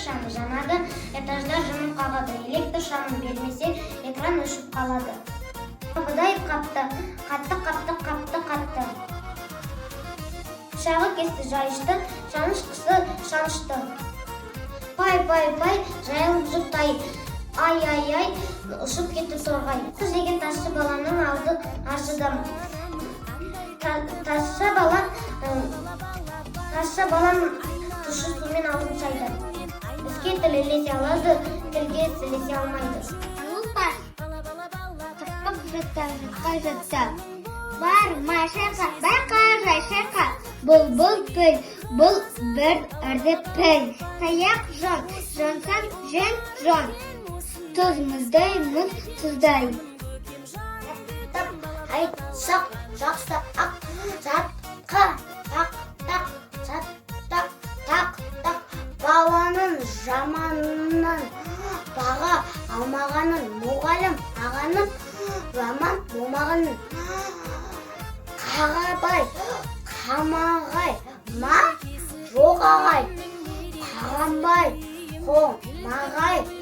шамы жанады, этажда жымын қағады. Электр шамын бермесе, экран өшіп қалады. Құдай қапты, қатты. Пышағы кесті жайышты, шанышқысы шанышты. Пай, жайылып жұртай. Ай, ұшып кетті торғай. Қыз деген тасшы баланың алды аршыдам. Тасша балам тұшы сумен алдын шайды. Бізге тілелесе алады, тілге сілесе алмайды. Қыртық жатта. Барма шайқа, жайшайқа. Бұл піл, бұл бір үрді піл. Таяқ жон, жонсан жон. Тұз мұздай, мұз тұздай. Айтсақ, жақсы ақ, жатқа, тақ. Баланың жаманынан баға алмағанын, мұғалім ағаның жаман болмағанын. Қағабай, қамағай, ма жоқ ағай. Қағанбай, қомағай.